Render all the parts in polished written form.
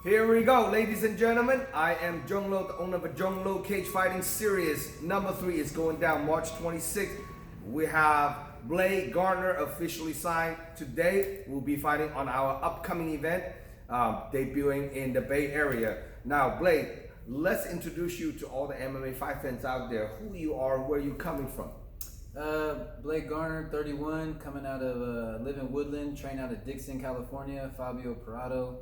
Here we go, ladies and gentlemen. I am Zhong, the owner of a Zhong Cage Fighting Series. Number 3 is going down March 26th. We have Blake Garner officially signed. Today, we'll be fighting on our upcoming event, debuting in the Bay Area. Now, Blake, let's introduce you to all the MMA fight fans out there. Who you are, where you coming from? Blake Garner, 31, coming out of live in Woodland, train out of Dixon, California, Fabio Parado.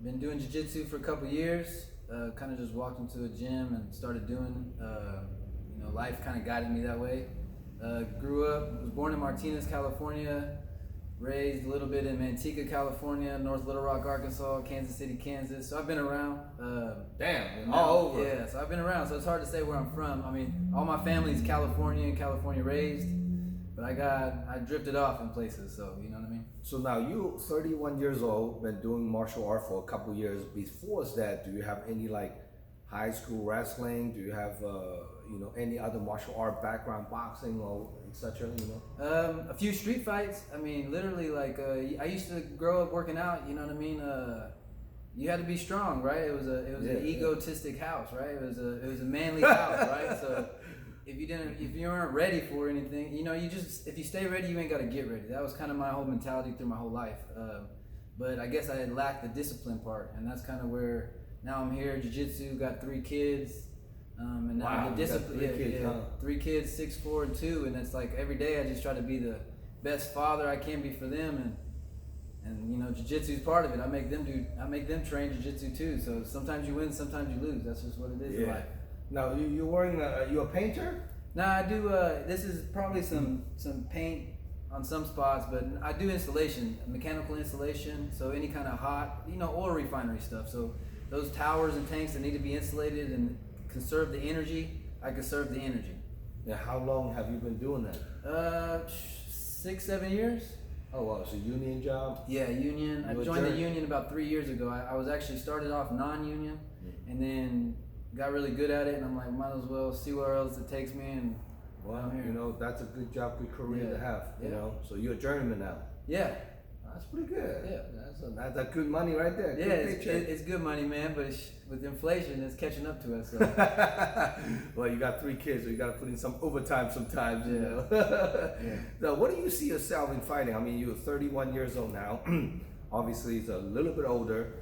Been doing jiu-jitsu for a couple years. Kind of just walked into a gym and started doing. Life kind of guided me that way. Grew up, was born in Martinez, California. Raised a little bit in Manteca, California, North Little Rock, Arkansas, Kansas City, Kansas. So I've been around. All over. Yeah, so I've been around. So it's hard to say where I'm from. I mean, all my family's California raised, but I drifted off in places. So you know what I mean. So now you 31 years old, been doing martial art for a couple years. Before that, do you have any like high school wrestling? Do you have any other martial art background, boxing or etc.? A few street fights. I mean, literally, like I used to grow up working out. You know what I mean? You had to be strong, right? It was an egotistic house, right? It was a manly house, right? So if you weren't ready for anything, if you stay ready, you ain't got to get ready. That was kind of my whole mentality through my whole life. But I guess I had lacked the discipline part, and that's kind of where now I'm here. Jiu-jitsu, got 3 kids. And now the discipline, 3 kids, 6, 4, and 2, and it's like every day I just try to be the best father I can be for them, and jiu-jitsu is part of it. I make them train jiu-jitsu too. So sometimes you win, sometimes you lose. That's just what it is in life. Now you're wearing you a painter? Nah, I do. This is probably some paint on some spots, but I do installation, mechanical installation. So any kind of hot, oil refinery stuff. So those towers and tanks that need to be insulated and conserve the energy, I conserve the energy. Now, how long have you been doing that? 6, 7 years. Oh, wow, it's a union job? Yeah, union. I joined the union about 3 years ago. I was actually started off non-union, and then got really good at it, and I'm like, might as well see where else it takes me. And well, that's a good job, good career to have. So you're a journeyman now. Yeah. That's pretty good. Yeah, that's good money right there. Yeah, it's good money, man. But with inflation, it's catching up to us. So. Well, you got 3 kids, so you got to put in some overtime sometimes. Yeah. Now, what do you see yourself in fighting? I mean, you're 31 years old now. Obviously, it's a little bit older,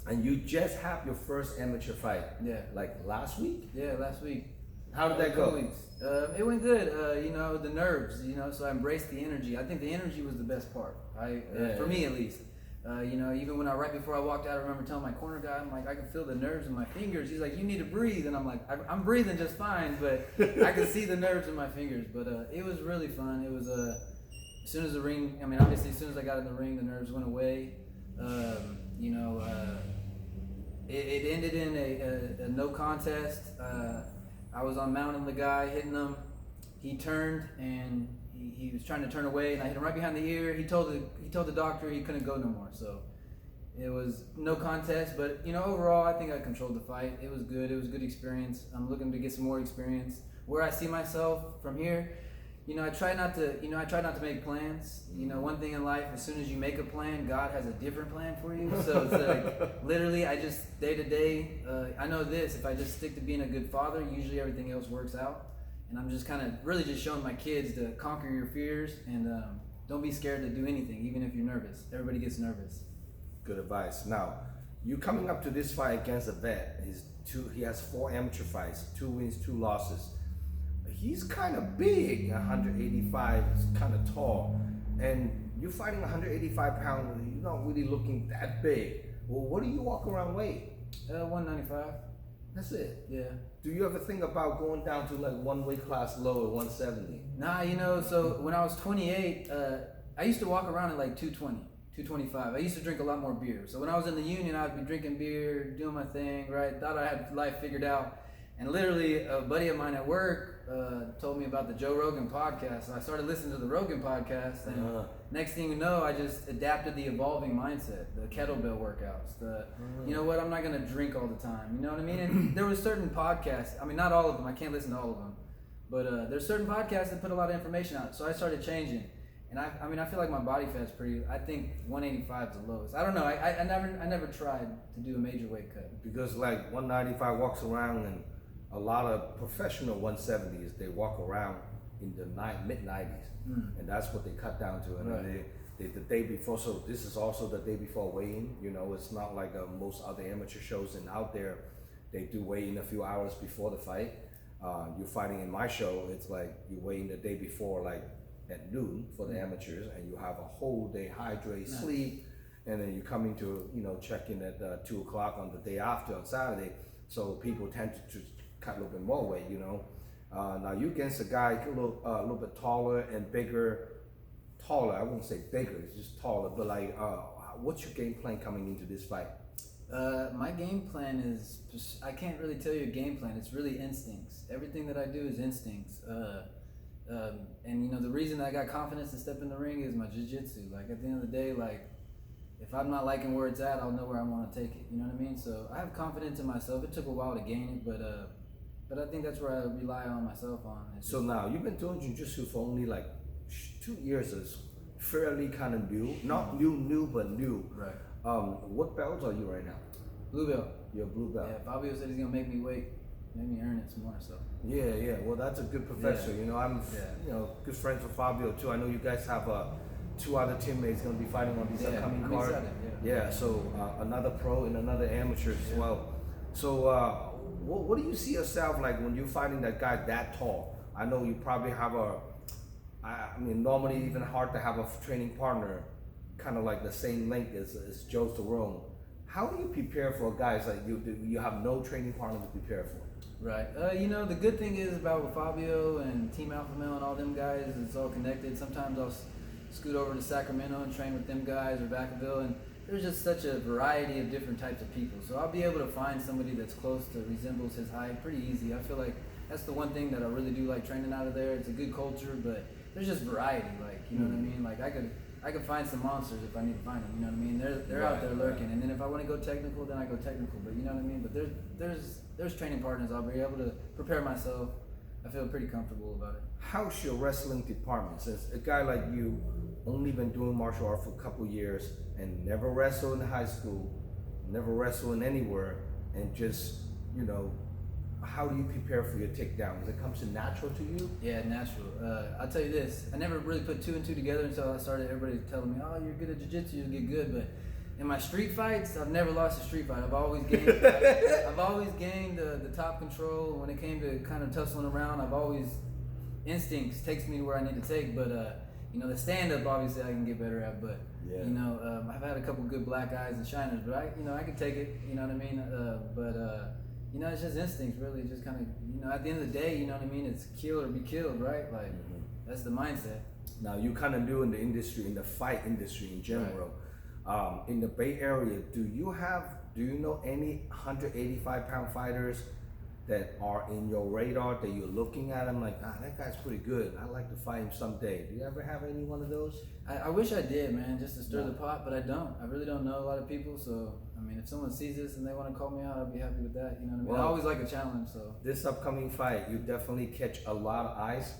and you just have your first amateur fight. Yeah. Like last week. Yeah, last week. How did that go? It went good. The nerves. So I embraced the energy. I think the energy was the best part. For me at least. Even right before I walked out, I remember telling my corner guy, I'm like, I can feel the nerves in my fingers. He's like, you need to breathe, and I'm like, I'm breathing just fine, but I can see the nerves in my fingers. But it was really fun. It was as soon as the ring. I mean, obviously, as soon as I got in the ring, the nerves went away. It ended in a no contest. I was on mounting the guy, hitting him. He turned and he was trying to turn away, and I hit him right behind the ear. He told the doctor he couldn't go no more. So it was no contest. But overall, I think I controlled the fight. It was good. It was a good experience. I'm looking to get some more experience. Where I see myself from here, I try not to make plans. One thing in life, as soon as you make a plan, God has a different plan for you. So it's like literally, I just day to day. I know this: if I just stick to being a good father, usually everything else works out. And I'm just kind of really just showing my kids to conquer your fears and don't be scared to do anything, even if you're nervous. Everybody gets nervous. Good advice. Now, you coming up to this fight against a vet. He has 4 amateur fights, 2 wins, 2 losses. He's kind of big, 185, kind of tall, and you're fighting 185 pounds. You're not really looking that big. Well, what do you walk around weigh? 195. That's it. Yeah. Do you ever think about going down to like one weight class lower, 170? Nah, so when I was 28, I used to walk around at like 220, 225. I used to drink a lot more beer. So when I was in the union, I'd be drinking beer, doing my thing, right? Thought I had life figured out. And literally, a buddy of mine at work told me about the Joe Rogan podcast. So I started listening to the Rogan podcast, and next thing you know, I just adapted the evolving mindset, the kettlebell workouts, you know what, I'm not going to drink all the time, you know what I mean? And there was certain podcasts, I mean, not all of them, I can't listen to all of them, but there's certain podcasts that put a lot of information out, so I started changing. And I mean, I feel like my body fat's pretty. I think 185 is the lowest. I don't know. I never tried to do a major weight cut. Because like 195 walks around, and a lot of professional 170s, they walk around in the mid 90s, and that's what they cut down to. And then the day before, so this is also the day before weigh-in. You know, it's not like most other amateur shows, and out there they do weigh-in a few hours before the fight. You're fighting in my show, it's like you weigh in the day before, like at noon for the amateurs, and you have a whole day hydrate, sleep, and then you come into, you know, check in at 2 o'clock on the day after on Saturday. So people tend to cut a little bit more weight, you know. Now you against a guy a little bit taller and bigger. Taller, I won't say bigger, it's just taller, but like, what's your game plan coming into this fight? My game plan is just, I can't really tell you a game plan. It's really instincts. Everything that I do is instincts. And you know, the reason I got confidence to step in the ring is my jiu-jitsu. Like at the end of the day, like if I'm not liking where it's at, I'll know where I want to take it. You know what I mean? So I have confidence in myself. It took a while to gain it, but I think that's where I rely on myself on. So now you've been doing jiu-jitsu for only like 2 years. Is fairly kind of new, not new, but new. Right. What belts are you right now? Blue belt. You're a blue belt. Yeah, Fabio said he's gonna make me earn it some more. So. Yeah. Well, that's a good professor. Yeah. You know, I'm you know, good friends with Fabio too. I know you guys have 2 other teammates gonna be fighting on these upcoming cards. Yeah. So another pro and another amateur as well. So what do you see yourself like when you're fighting that guy that tall? I know you probably have I mean, normally even hard to have a training partner kind of like the same length as Joe Cerrone. How do you prepare for guys like you have no training partner to prepare for? Right. You know, the good thing is about Fabio and Team Alpha Male and all them guys, it's all connected. Sometimes I'll scoot over to Sacramento and train with them guys or Vacaville, and there's just such a variety of different types of people. So I'll be able to find somebody that's close to resembles his height pretty easy. I feel like that's the one thing that I really do like training out of there. It's a good culture, but there's just variety. Like, you know what I mean? Like I could find some monsters if I need to find them. You know what I mean? They're out there lurking, and then if I want to go technical, then I go technical. But you know what I mean? But there's training partners. I'll be able to prepare myself. I feel pretty comfortable about it. How's your wrestling department? Since a guy like you only been doing martial art for a couple years and never wrestled in high school, never wrestled in anywhere, and just, you know, how do you prepare for your takedowns? It comes natural to you? Yeah, natural. I'll tell you this, I never really put 2 and 2 together until I started everybody telling me, oh, you're good at jiu-jitsu, you'll get good. But in my street fights, I've never lost a street fight. I've always gained the top control. When it came to kind of tussling around, I've always, instincts takes me to where I need to take. But you know, the stand-up obviously I can get better at. But you know, I've had a couple good black eyes and shiners, but I can take it. You know what I mean? You know, it's just instincts, really. Just kind of, you know, at the end of the day, you know what I mean? It's kill or be killed, right? Like, that's the mindset. Now, you kind of new in the industry, in the fight industry in general. Right. In the Bay Area, do you know any 185-pound fighters that are in your radar that you're looking at? I'm like, that guy's pretty good. I'd like to fight him someday. Do you ever have any one of those? I wish I did, man, just to stir the pot, but I don't. I really don't know a lot of people, so I mean, if someone sees this and they want to call me out, I'd be happy with that. You know what I mean? Well, I always like a challenge, so. This upcoming fight, you definitely catch a lot of eyes.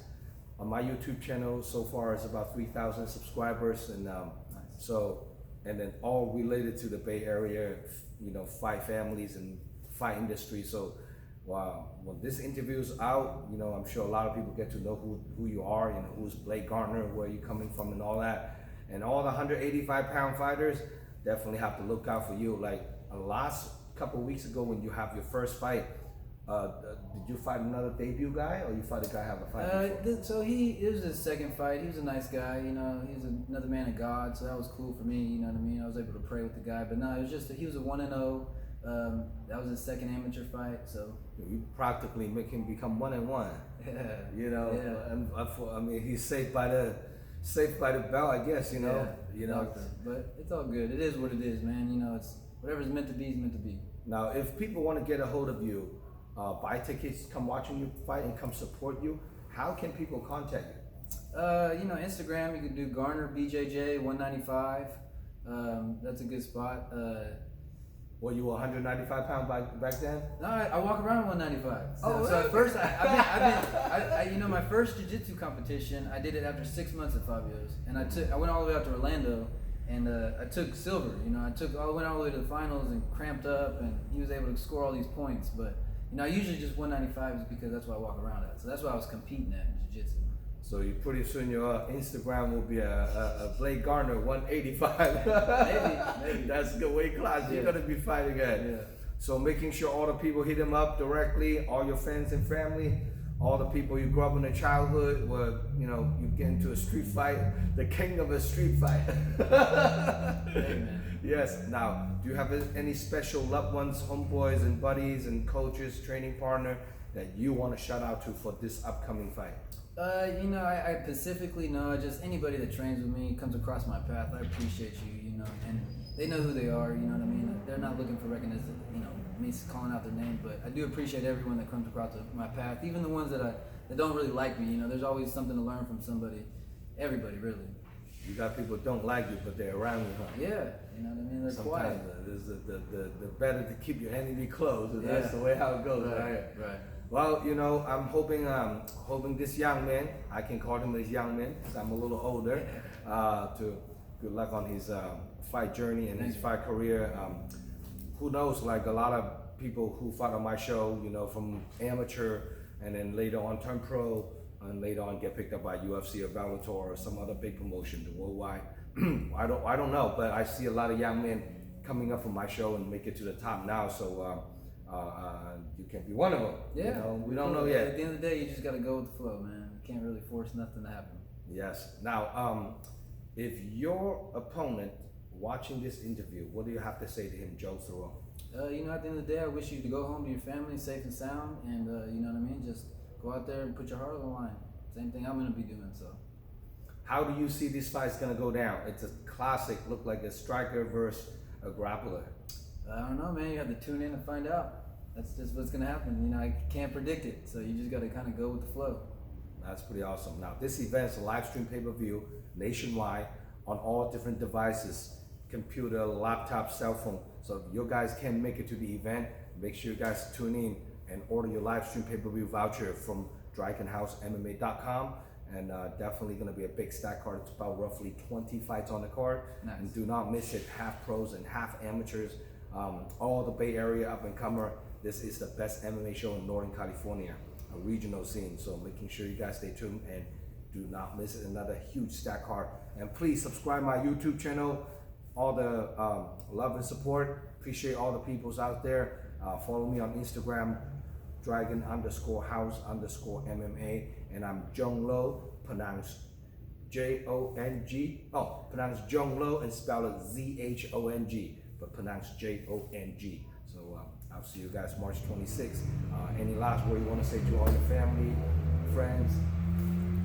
On my YouTube channel, so far, it's about 3,000 subscribers, and nice. And then all related to the Bay Area, you know, fight families and fight industry. So, when this interview is out, you know, I'm sure a lot of people get to know who you are, you know, who's Blake Garner, where you're coming from and all that. And all the 185-pound fighters definitely have to look out for you. Like last couple of weeks ago when you have your first fight, did you fight another debut guy, or you fought a guy have a fight before? So it was his second fight. He was a nice guy, you know, he was another man of God, so that was cool for me, you know what I mean? I was able to pray with the guy, but no, it was just, he was a 1-0. That was his second amateur fight, so. You practically make him become 1-1. Yeah. You know, and I mean, he's safe by the bell, I guess, you know. Yeah, you know. But it's all good. It is what it is, man. You know, it's whatever's meant to be is meant to be. Now, if people want to get a hold of you, buy tickets, come watching you fight, and come support you, how can people contact you? You know, Instagram, you can do Garner BJJ 195. That's a good spot. Well, you were 195 pounds back then? No, I walk around 195. So, Oh, so really? at first, I've been, my first jiu-jitsu competition, I did it after 6 months at Fabio's, and I went all the way out to Orlando, and I took silver. I went all the way to the finals and cramped up, and he was able to score all these points. But I usually just 195 is because that's what I walk around at. So that's what I was competing at in jiu-jitsu. So you pretty soon your Instagram will be a Blake Garner 185. Maybe. That's a good weight class. You're gonna be fighting at. Yeah. So making sure all the people hit him up directly, all your friends and family, all the people you grew up in their childhood, where you get into a street fight, the king of a street fight. Hey, man. Yes. Now, do you have any special loved ones, homeboys and buddies and coaches, training partner that you want to shout out to for this upcoming fight? I specifically know just anybody that trains with me, comes across my path. I appreciate you, and they know who they are. You know what I mean? They're not looking for recognition, me calling out their name, but I do appreciate everyone that comes across my path, even the ones that don't really like me. There's always something to learn from somebody. Everybody, really. You got people that don't like you, but they're around you, huh? Yeah, you know what I mean? They're Sometimes quiet. the better to keep your enemy close. And that's the way how it goes, right? Right. Well, I'm hoping this young man, I can call him this young man because I'm a little older, to good luck on his fight journey and his fight career. Who knows, like a lot of people who fought on my show, from amateur and then later on turn pro and later on get picked up by UFC or Bellator or some other big promotion, the worldwide. I don't know, but I see a lot of young men coming up from my show and make it to the top now. So you can be one of them. Yeah. We don't know yet. At the end of the day, you just got to go with the flow, man. You can't really force nothing to happen. Yes. Now, if your opponent watching this interview, what do you have to say to him, Joe Thoreau? At the end of the day, I wish you to go home to your family safe and sound, and you know what I mean? Just go out there and put your heart on the line. Same thing I'm going to be doing, so. How do you see this fight's going to go down? It's a classic, look like a striker versus a grappler. I don't know, man. You have to tune in and find out. That's just what's going to happen. I can't predict it, so you just got to kind of go with the flow. That's pretty awesome. Now, this event's a live stream pay-per-view nationwide on all different devices, computer, laptop, cell phone. So if you guys can make it to the event, make sure you guys tune in and order your live stream pay-per-view voucher from DragonHouseMMA.com. And definitely going to be a big stack card. It's about roughly 20 fights on the card. Nice. And do not miss it. Half pros and half amateurs. All the Bay Area up and comer. This is the best MMA show in Northern California, a regional scene. So making sure you guys stay tuned and do not miss it. Another huge stack card. And please subscribe my YouTube channel. All the love and support. Appreciate all the peoples out there. Follow me on Instagram, Dragon_House_MMA. And I'm Zhong Lo, pronounced J-O-N-G. Oh, pronounced Zhong Lo and spell it Z-H-O-N-G, but pronounced J-O-N-G. So I'll see you guys March 26th. Any last word you want to say to all your family, friends?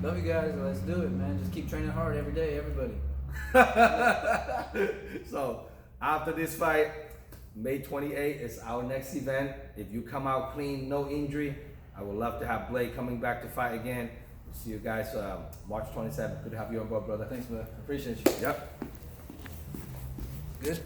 Love you guys. Let's do it, man. Just keep training hard every day, everybody. So after this fight, May 28th is our next event. If you come out clean, no injury, I would love to have Blake coming back to fight again. We'll see you guys March 27th. Good to have you on board, brother. Thanks, man. Appreciate you. Yep. Good.